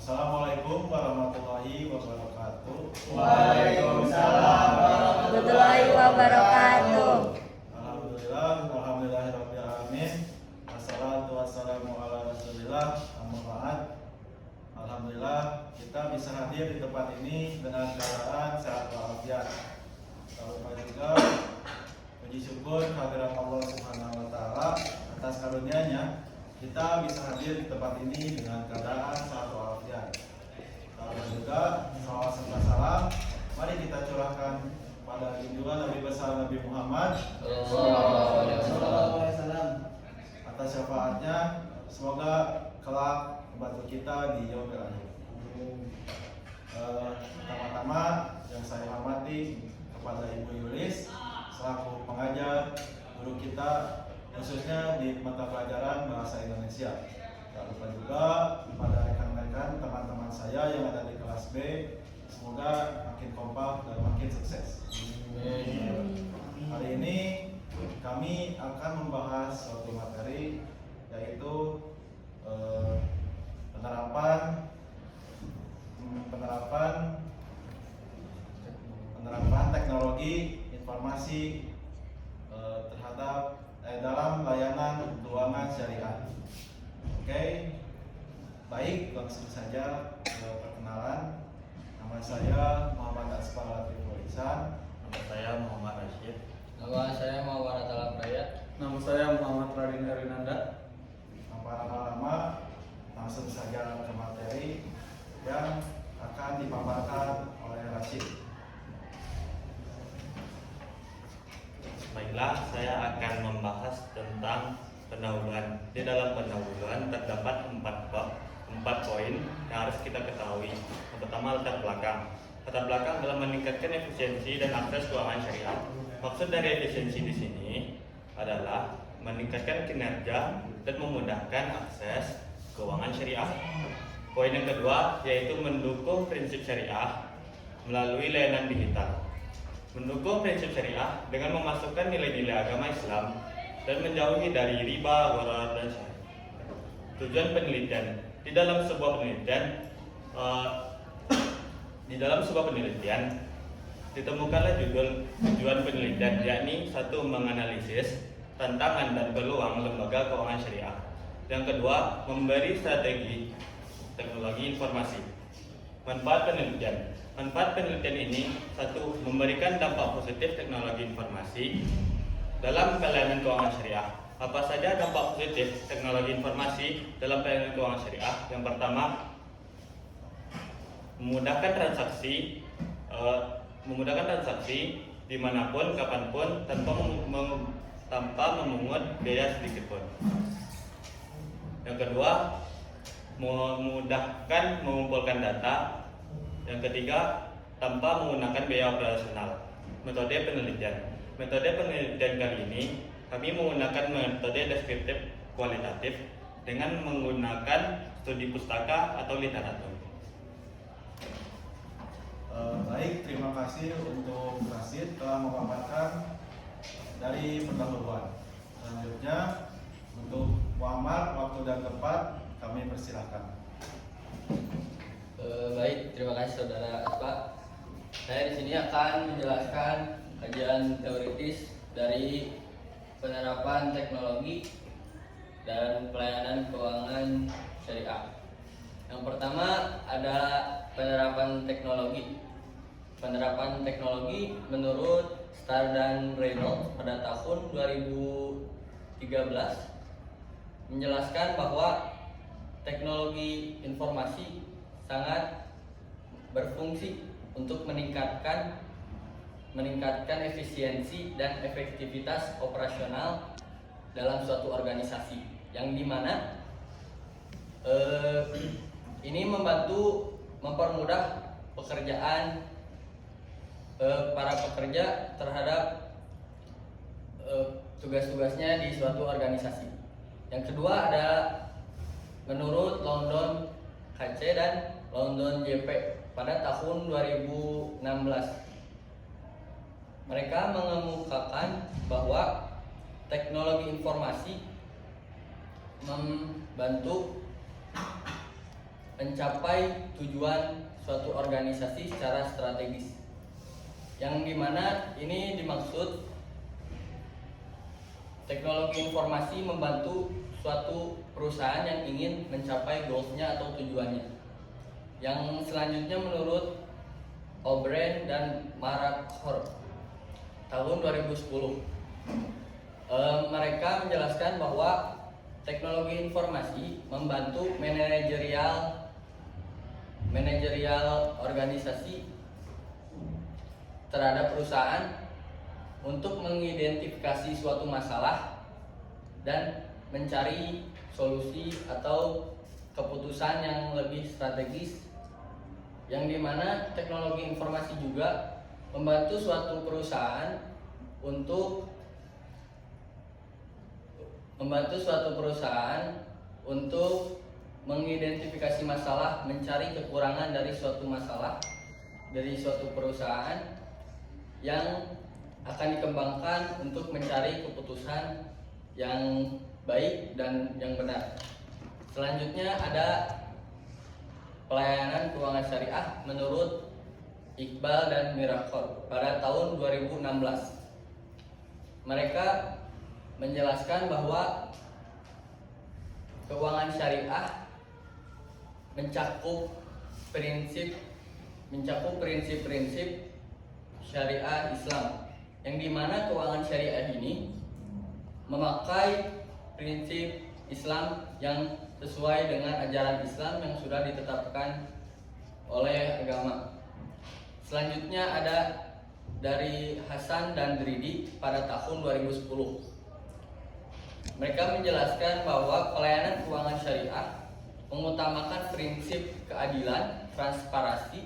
Assalamualaikum warahmatullahi wabarakatuh. Waalaikumsalam warahmatullahi wabarakatuh. Alhamdulillahirabbil alamin. Wassalatu wassalamu ala Rasulillah. Amma ba'd. Alhamdulillah kita bisa hadir di tempat ini dengan keadaan sehat walafiat. Lalu juga puji syukur kehadirat Allah Subhanahu wa taala atas karunia-Nya kita bisa hadir di tempat ini dengan keadaan sehat walafiat. Lalu juga salawat serta salam mari kita curahkan pada junjungan Nabi besar Nabi Muhammad SAW atas syafaatnya, semoga kelak membantu kita di yaumil akhir. Pertama-tama yang saya hormati kepada Ibu Yulis selaku pengajar guru kita khususnya di mata pelajaran bahasa Indonesia. Lalu juga kepada rekan-rekan teman-teman saya yang ada di kelas B, semoga makin kompak dan makin sukses. Hari ini kami akan membahas suatu materi yaitu penerapan teknologi informasi terhadap dalam layanan keuangan syariah. Oke, baik, langsung saja ke perkenalan. Nama saya Muhammad Asfar Latiful Ihsan. Nama saya Muhammad Rashid. Nama saya Muhammad Alam Raya. Nama saya Muhammad Radin Erinanda. Tanpa lama-lama, langsung saja ke materi yang akan dipaparkan oleh Rashid. Baiklah, saya akan membahas tentang pendahuluan. Di dalam pendahuluan terdapat 4 poin yang harus kita ketahui. Yang pertama, latar belakang. Latar belakang dalam meningkatkan efisiensi dan akses keuangan syariah. Maksud dari efisiensi di sini adalah meningkatkan kinerja dan memudahkan akses keuangan syariah. Poin yang kedua yaitu mendukung prinsip syariah melalui layanan digital. Mendukung prinsip syariah dengan memasukkan nilai-nilai agama Islam dan menjauhi dari riba, gharar, dan syariah. Tujuan penelitian di dalam sebuah penelitian ditemukanlah tujuan penelitian, yakni satu, menganalisis tantangan dan peluang lembaga keuangan syariah. Yang kedua, memberi strategi teknologi informasi. Manfaat penelitian ini satu, memberikan dampak positif teknologi informasi dalam pelayanan keuangan syariah. Apa saja dampak positif teknologi informasi dalam pelayanan keuangan syariah? Yang pertama, memudahkan transaksi dimanapun, kapanpun, tanpa memungut biaya sedikit pun. Yang kedua, memudahkan mengumpulkan data. Yang ketiga, tanpa menggunakan biaya operasional. Metode penelitian kali ini kami menggunakan metode deskriptif kualitatif dengan menggunakan studi pustaka atau literatur. Baik, terima kasih untuk Rashid telah memaparkan dari pendahuluan. Selanjutnya untuk Muhammad, waktu dan tempat kami persilahkan. Baik, terima kasih Saudara Aspa. Saya di sini akan menjelaskan kajian teoritis dari penerapan teknologi dan pelayanan keuangan syariah. Yang pertama adalah penerapan teknologi. Penerapan teknologi menurut Starr dan Reynolds pada tahun 2013 menjelaskan bahwa teknologi informasi sangat berfungsi untuk meningkatkan efisiensi dan efektivitas operasional dalam suatu organisasi, yang dimana ini mempermudah pekerjaan para pekerja terhadap tugas-tugasnya di suatu organisasi. Yang kedua adalah menurut London KC dan London JP pada tahun 2016. Mereka mengemukakan bahwa teknologi informasi membantu mencapai tujuan suatu organisasi secara strategis. Yang dimana ini dimaksud teknologi informasi membantu suatu perusahaan yang ingin mencapai goals-nya atau tujuannya. Yang selanjutnya menurut O'Brien dan Marakhor tahun 2010, mereka menjelaskan bahwa teknologi informasi membantu manajerial organisasi terhadap perusahaan untuk mengidentifikasi suatu masalah dan mencari solusi atau keputusan yang lebih strategis, yang dimana teknologi informasi juga membantu suatu perusahaan untuk mengidentifikasi masalah, mencari kekurangan dari suatu masalah dari suatu perusahaan yang akan dikembangkan untuk mencari keputusan yang baik dan yang benar. Selanjutnya ada pelayanan keuangan syariah menurut Iqbal dan Miracle pada tahun 2016. Mereka menjelaskan bahwa keuangan syariah mencakup prinsip-prinsip syariah Islam, yang dimana keuangan syariah ini memakai prinsip Islam yang sesuai dengan ajaran Islam yang sudah ditetapkan oleh agama. Selanjutnya ada dari Hasan dan Dridi pada tahun 2010. Mereka menjelaskan bahwa pelayanan keuangan syariah mengutamakan prinsip keadilan, transparansi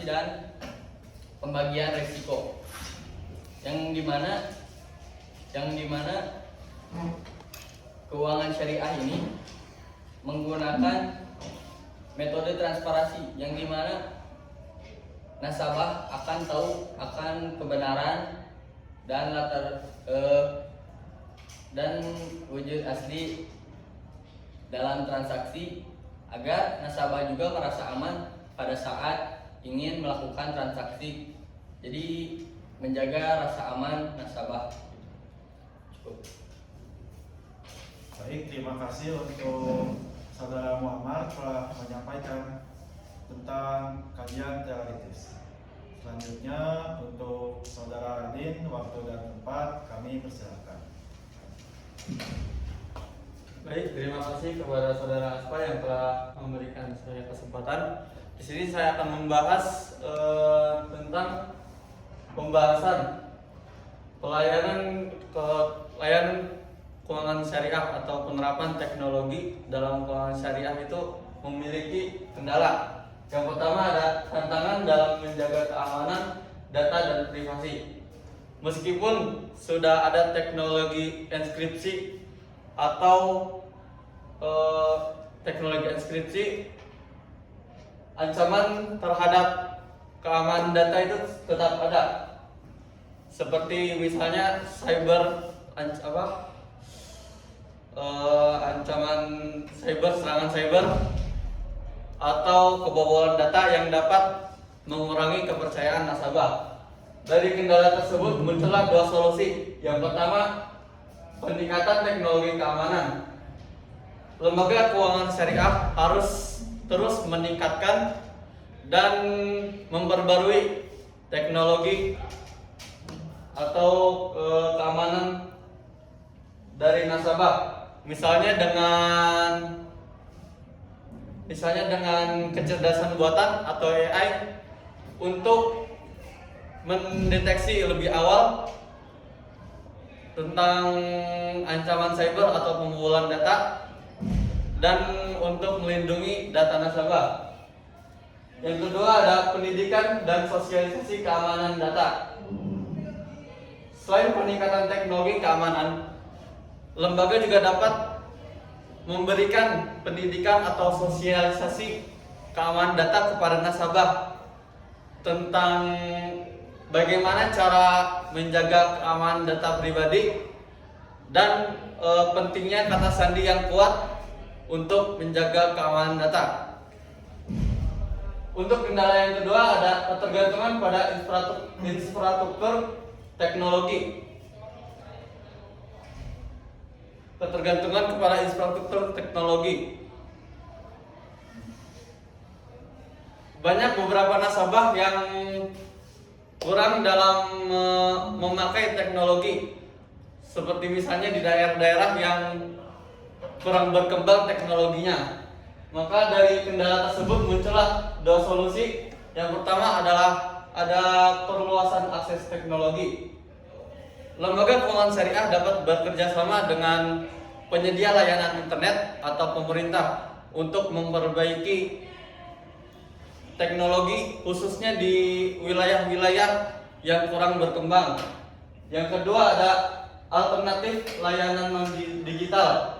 dan pembagian risiko, yang dimana keuangan syariah ini menggunakan metode transparansi, yang dimana nasabah akan tahu akan kebenaran dan wujud asli dalam transaksi, agar nasabah juga merasa aman pada saat ingin melakukan transaksi. Jadi menjaga rasa aman nasabah. Cukup. Baik, terima kasih untuk Saudara Muhammad telah menyampaikan tentang kajian teoritis. Selanjutnya untuk Saudara Radin, waktu dan tempat kami persilakan. Baik, terima kasih kepada Saudara Aspa yang telah memberikan saya kesempatan. Di sini saya akan membahas tentang pembahasan pelayanan keuangan syariah atau penerapan teknologi dalam keuangan syariah itu memiliki kendala. Yang pertama ada tantangan dalam menjaga keamanan data dan privasi. Meskipun sudah ada teknologi enkripsi atau teknologi enkripsi, ancaman terhadap keamanan data itu tetap ada. Seperti misalnya ancaman serangan cyber atau kebobolan data yang dapat mengurangi kepercayaan nasabah. Dari kendala tersebut muncullah dua solusi. Yang pertama, peningkatan teknologi keamanan. Lembaga keuangan syariah harus terus meningkatkan dan memperbarui teknologi atau keamanan dari nasabah. Misalnya dengan kecerdasan buatan atau AI untuk mendeteksi lebih awal tentang ancaman cyber atau pembobolan data dan untuk melindungi data nasabah. Yang kedua ada pendidikan dan sosialisasi keamanan data. Selain peningkatan teknologi keamanan, lembaga juga dapat memberikan pendidikan atau sosialisasi keamanan data kepada nasabah tentang bagaimana cara menjaga keamanan data pribadi dan pentingnya kata sandi yang kuat untuk menjaga keamanan data. Untuk kendala yang kedua ada ketergantungan pada infrastruktur teknologi. Ketergantungan kepada infrastruktur teknologi. Banyak beberapa nasabah yang kurang dalam memakai teknologi. Seperti misalnya di daerah-daerah yang kurang berkembang teknologinya. Maka dari kendala tersebut muncullah dua solusi. Yang pertama adalah ada perluasan akses teknologi. Lembaga keuangan syariah dapat bekerja sama dengan penyedia layanan internet atau pemerintah untuk memperbaiki teknologi khususnya di wilayah-wilayah yang kurang berkembang. Yang kedua ada alternatif layanan non digital.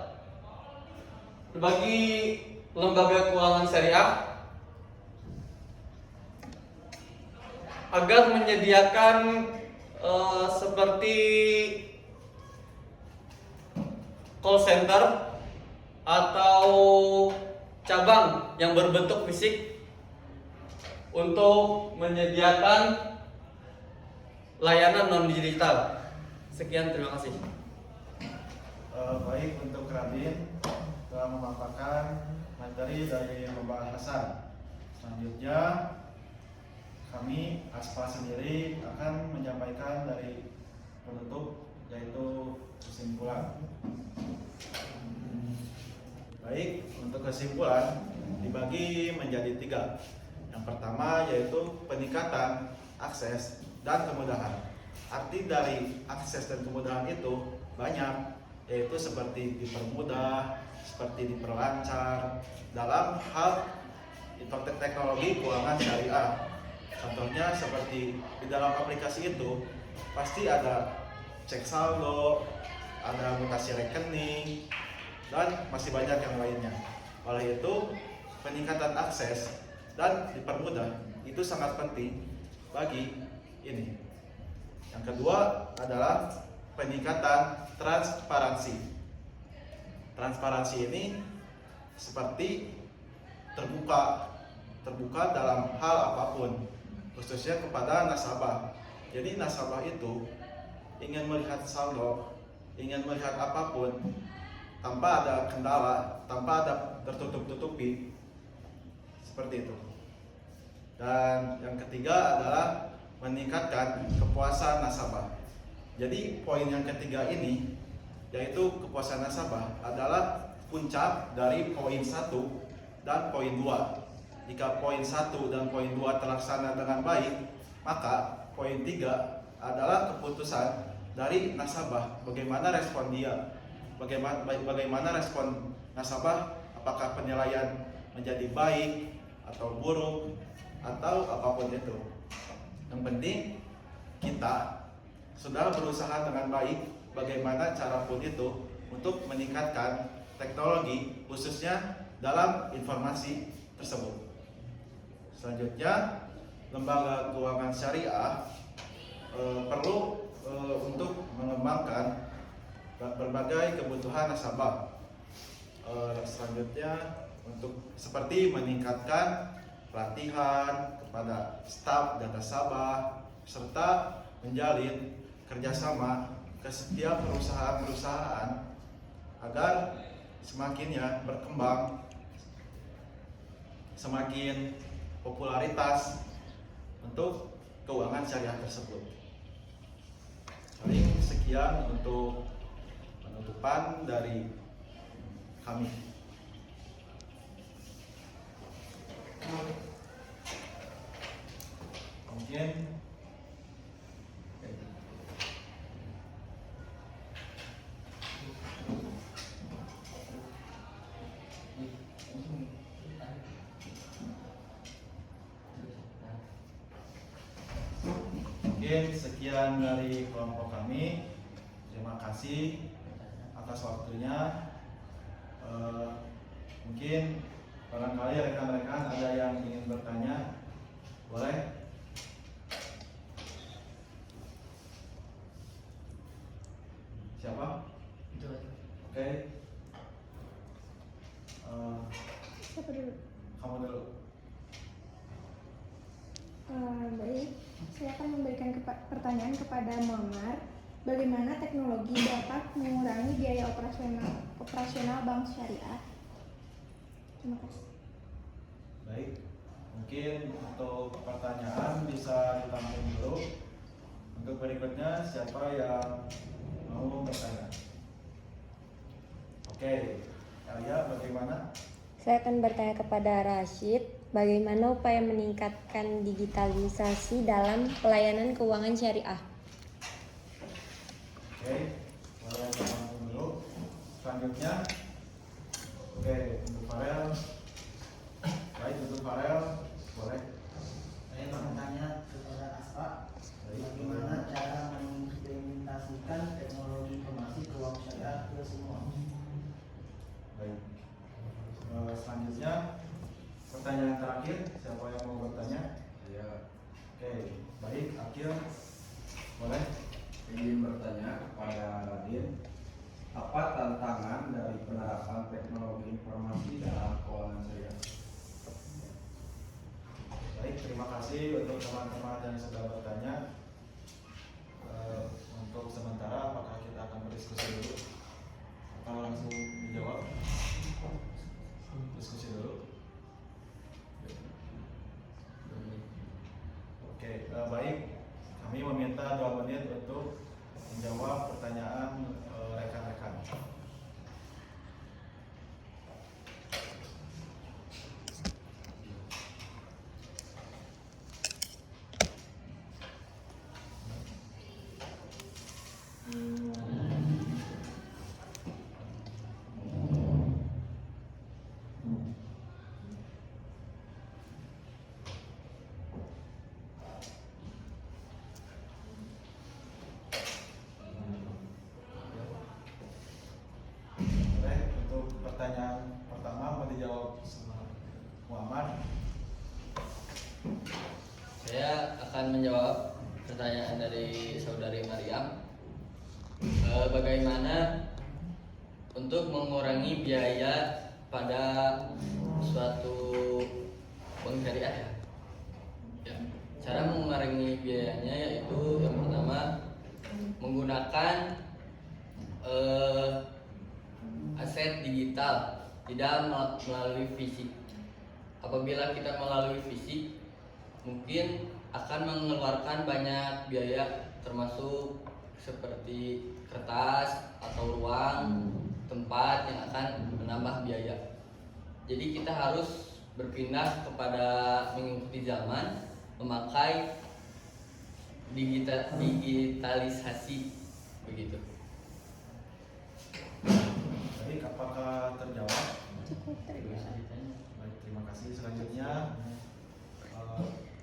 Bagi lembaga keuangan syariah agar menyediakan seperti call center atau cabang yang berbentuk fisik untuk menyediakan layanan non digital. Sekian, terima kasih. Baik, untuk Radin telah memaparkan materi dari pembahasan. Selanjutnya kami Aspa sendiri akan menyampaikan dari penutup, yaitu kesimpulan. Baik, untuk kesimpulan dibagi menjadi 3. Yang pertama yaitu peningkatan akses dan kemudahan. Arti dari akses dan kemudahan itu banyak, yaitu seperti dipermudah, seperti diperlancar dalam hal teknologi keuangan syariah. Contohnya seperti di dalam aplikasi itu pasti ada cek saldo, ada mutasi rekening, dan masih banyak yang lainnya. Oleh itu, peningkatan akses dan dipermudah itu sangat penting bagi ini. Yang kedua adalah peningkatan transparansi. Transparansi ini seperti terbuka dalam hal apapun, khususnya kepada nasabah. Jadi nasabah itu ingin melihat saldo, ingin melihat apapun tanpa ada kendala, tanpa ada tertutup-tutupi, seperti itu. Dan yang ketiga adalah meningkatkan kepuasan nasabah. Jadi poin yang ketiga ini, yaitu kepuasan nasabah, adalah puncak dari poin 1 dan poin 2. Jika poin 1 dan poin 2 terlaksana dengan baik, maka poin 3 adalah keputusan dari nasabah, bagaimana respon dia, bagaimana respon nasabah, apakah penilaian menjadi baik atau buruk atau apapun itu. Yang penting kita sudah berusaha dengan baik bagaimana cara pun itu untuk meningkatkan teknologi, khususnya dalam informasi tersebut. Selanjutnya, lembaga keuangan syariah perlu untuk mengembangkan berbagai kebutuhan nasabah. Selanjutnya, untuk seperti meningkatkan pelatihan kepada staf dan nasabah, serta menjalin kerjasama ke setiap perusahaan-perusahaan agar semakinnya berkembang, semakin popularitas untuk keuangan syariah tersebut. Paling sekian untuk penutupan dari kami. Mungkin sekian dari kelompok kami. Terima kasih atas waktunya. Mungkin barangkali rekan-rekan ada yang ingin bertanya, boleh? Siapa? Oke. Siapa dulu? Kamu dulu. Baik, saya akan memberikan pertanyaan kepada Muammar. Bagaimana teknologi dapat mengurangi biaya operasional bank syariah? Terima kasih. Baik, mungkin untuk pertanyaan bisa ditampung dulu. Untuk berikutnya siapa yang mau bertanya? Oke, Arya bagaimana? Saya akan bertanya kepada Rashid, bagaimana upaya meningkatkan digitalisasi dalam pelayanan keuangan syariah? Oke, boleh ditampung dulu. Selanjutnya, oke, untuk Farel. Baik, untuk Farel, boleh. Saya mau bertanya kepada Aspa, Baik, bagaimana cara mengimplementasikan teknologi informasi keuangan syariah ke semua? Baik. Selanjutnya, pertanyaan terakhir, siapa yang mau bertanya? Saya Oke, baik, Akil, boleh. ingin bertanya kepada Radin, apa tantangan dari penerapan teknologi informasi dalam keuangan syariah? Baik, terima kasih untuk teman-teman yang sudah bertanya. Untuk sementara, apakah kita akan berdiskusi dulu atau langsung dijawab? Diskusi dulu. Oke, baik. Kami meminta 2 menit untuk menjawab pertanyaan rekan-rekan. Baik, untuk pertanyaan pertama mau dijawab sama Muhammad. Saya akan menjawab pertanyaan dari saudari Mariam. Bagaimana untuk mengurangi biaya pada suatu bank syariah ya? Ya. Cara mengurangi biayanya yaitu yang pertama menggunakan aset digital, tidak melalui fisik. Apabila kita melalui fisik, mungkin akan mengeluarkan banyak biaya, termasuk seperti kertas atau ruang tempat yang akan menambah biaya. Jadi kita harus berpindah kepada mengikuti zaman, memakai digitalisasi begitu. Baik, apakah terjawab? Cukup, terima kasih. Baik, terima kasih. Selanjutnya,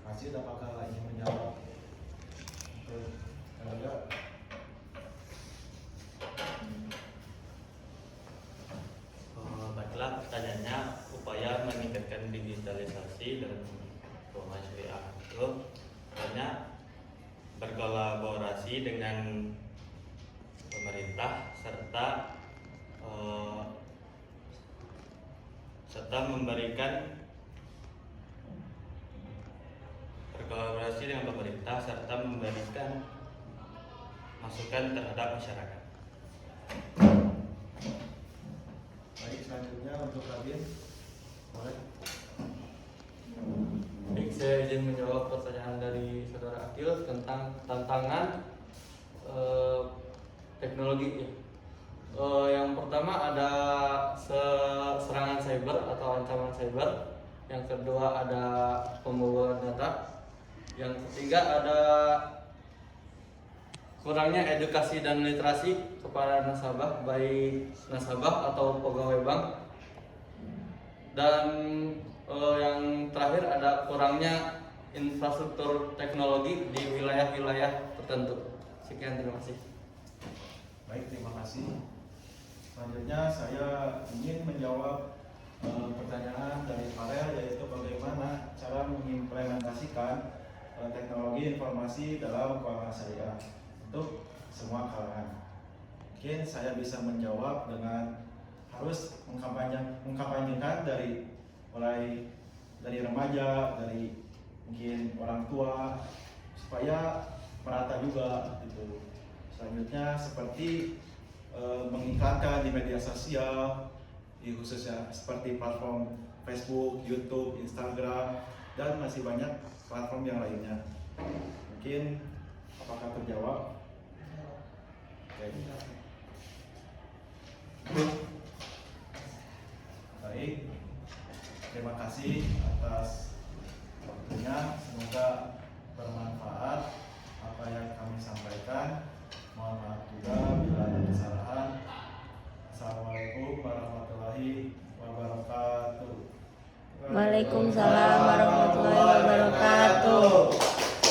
Rashid, apakah ingin menjawab? Enggak. Baiklah, pertanyaannya upaya meningkatkan digitalisasi dan keuangan syariah itu hanya berkolaborasi dengan pemerintah serta memberikan berkolaborasi dengan pemerintah serta memberikan masukan terhadap masyarakat. Baik, selanjutnya untuk Radin, boleh. Baik, saya izin menjawab pertanyaan dari saudara Akil tentang tantangan teknologi. Yang pertama ada serangan cyber atau ancaman cyber. Yang kedua ada pembobolan data. Yang ketiga ada kurangnya edukasi dan literasi kepada nasabah, baik nasabah atau pegawai bank. Dan yang terakhir ada kurangnya infrastruktur teknologi di wilayah-wilayah tertentu. Sekian, terima kasih. Baik, terima kasih. Selanjutnya saya ingin menjawab pertanyaan dari Farel, yaitu bagaimana cara mengimplementasikan teknologi informasi dalam keuangan syariah untuk semua kalangan. Mungkin saya bisa menjawab dengan harus mengkampanyekan dari mulai dari remaja, dari mungkin orang tua, supaya merata juga gitu. Selanjutnya seperti mengiklankan di media sosial, di khususnya seperti platform Facebook, YouTube, Instagram, dan masih banyak platform yang lainnya. Mungkin apakah terjawab? Oke. Baik, terima kasih atas waktunya. Semoga bermanfaat apa yang kami sampaikan. Mohon maaf juga bila ada kesalahan. Assalamualaikum warahmatullahi wabarakatuh. Waalaikumsalam